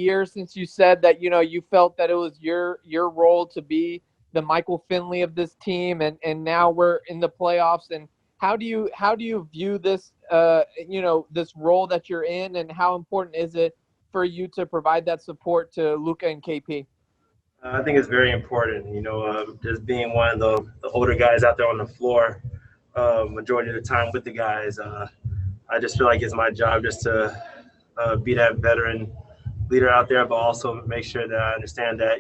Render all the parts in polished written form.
years since you said that, you felt that it was your role to be the Michael Finley of this team, and now we're in the playoffs. And how do you view this, this role that you're in, and how important is it for you to provide that support to Luka and KP? I think it's very important, just being one of the older guys out there on the floor, majority of the time with the guys. I just feel like it's my job just to be that veteran leader out there, but also make sure that I understand that,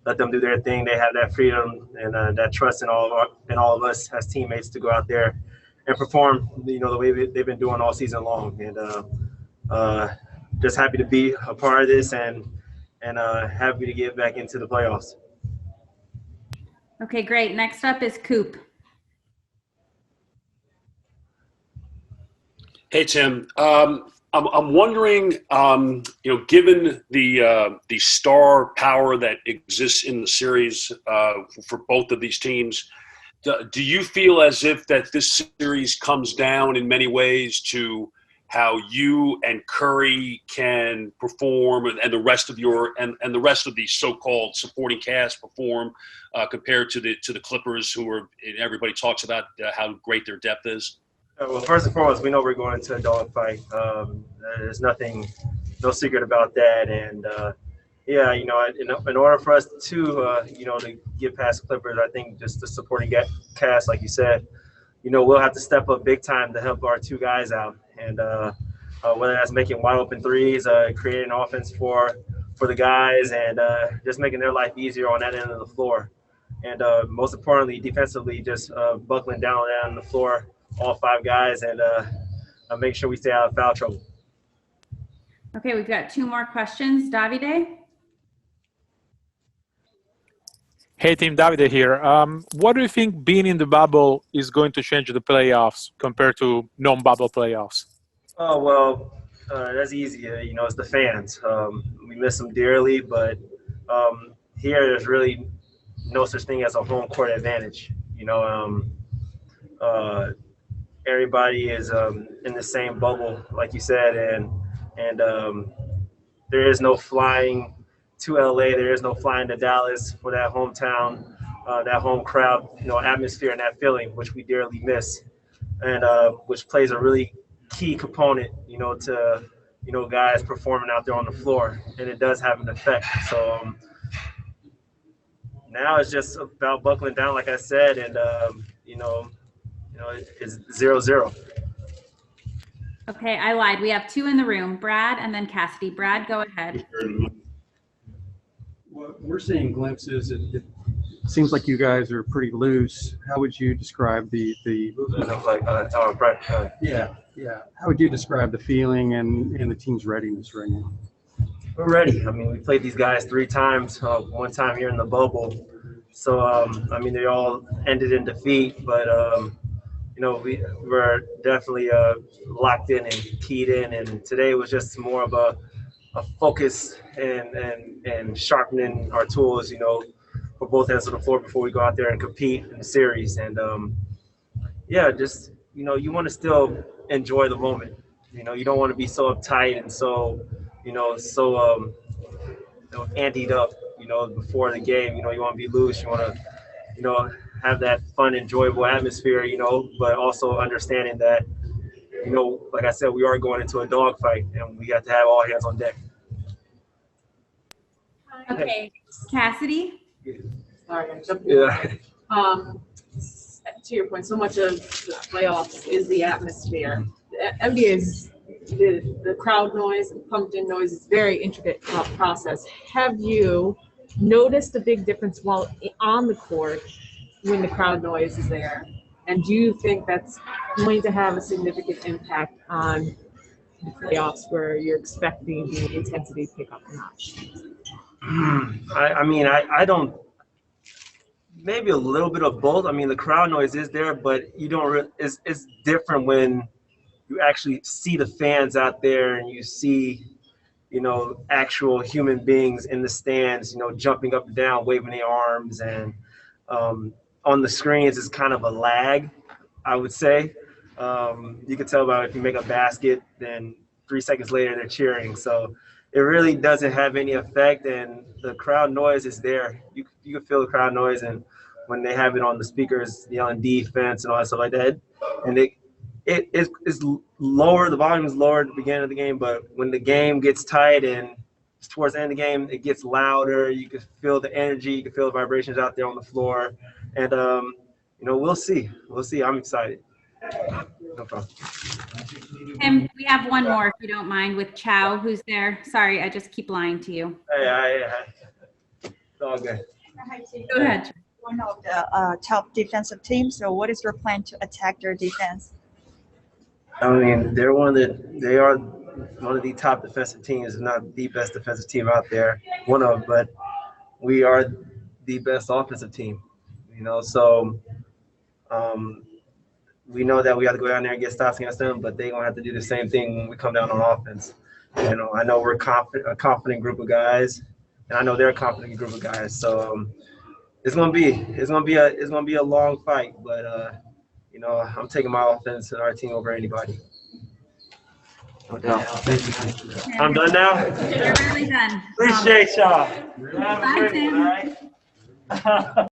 let them do their thing. They have that freedom and that trust in all of us as teammates to go out there and perform, the way they've been doing all season long. And just happy to be a part of this and happy to get back into the playoffs. Okay, great. Next up is Coop. Hey, Tim. I'm wondering, given the star power that exists in the series for both of these teams, do you feel as if that this series comes down in many ways to how you and Curry can perform, and the rest of the rest of the so-called supporting cast perform compared to the Clippers, everybody talks about how great their depth is? Well, first and foremost, we know we're going into a dogfight. There's no secret about that. And in order for us to get past Clippers, I think just the supporting cast, like you said, we'll have to step up big time to help our two guys out. And whether that's making wide open threes, creating offense for the guys, and just making their life easier on that end of the floor. And most importantly, defensively, just buckling down on that end of the floor, all five guys, and make sure we stay out of foul trouble. Okay, we've got two more questions. Davide? Hey, Team Davide here. What do you think being in the bubble is going to change the playoffs compared to non-bubble playoffs? Oh, well, that's easy. It's the fans. We miss them dearly, but here there's really no such thing as a home court advantage. Everybody is in the same bubble, like you said, and there is no flying to LA. There is no flying to Dallas for that hometown, that home crowd, atmosphere and that feeling, which we dearly miss, and which plays a really key component, to guys performing out there on the floor, and it does have an effect. So now it's just about buckling down, like I said, and it's 0-0. Okay, I lied. We have two in the room, Brad and then Cassidy. Brad, go ahead. Well, we're seeing glimpses. It seems like you guys are pretty loose. How would you describe the How would you describe the feeling and the team's readiness right now? We're ready. I mean, we played these guys 3 times, one time here in the bubble. So, they all ended in defeat, but we were definitely locked in and keyed in, and today was just more of a focus and sharpening our tools, for both ends of the floor before we go out there and compete in the series. And you want to still enjoy the moment. You don't want to be so uptight and so anteed up, before the game. You want to be loose. You want to, have that fun, enjoyable atmosphere, but also understanding that, like I said, we are going into a dogfight and we got to have all hands on deck. Okay, Cassidy? Sorry, I'm jumping in. To your point, so much of the playoffs is the atmosphere. The NBA's the crowd noise and pumped-in noise is very intricate process. Have you noticed a big difference while on the court when the crowd noise is there? And do you think that's going to have a significant impact on the playoffs where you're expecting the intensity to pick up a notch? I don't. Maybe a little bit of both. The crowd noise is there, but you don't. It's different when you actually see the fans out there and you see, actual human beings in the stands, jumping up and down, waving their arms, and on the screens is kind of a lag, I would say. You can tell about if you make a basket, then 3 seconds later they're cheering. So it really doesn't have any effect, and the crowd noise is there. You can feel the crowd noise, and when they have it on the speakers, yelling defense and all that stuff like that, and it's lower. The volume is lower at the beginning of the game, but when the game gets tight and it's towards the end of the game, it gets louder. You can feel the energy, you can feel the vibrations out there on the floor, and we'll see. I'm excited. No problem. Tim, we have one more, if you don't mind, with Chow, who's there. Sorry, I just keep lying to you. Hey, it's all good. Go ahead. One of the top defensive teams. So what is your plan to attack their defense? I mean, they are one of the top defensive teams, if not the best defensive team out there. But we are the best offensive team. So we know that we have to go down there and get stops against them, but they're gonna have to do the same thing when we come down on offense. I know we're a confident group of guys, and I know they're a confident group of guys. So it's gonna be a long fight, but I'm taking my offense and our team over anybody. No doubt. Thank you. I'm done now. You're really done. Appreciate y'all. Bye, Tim. All right.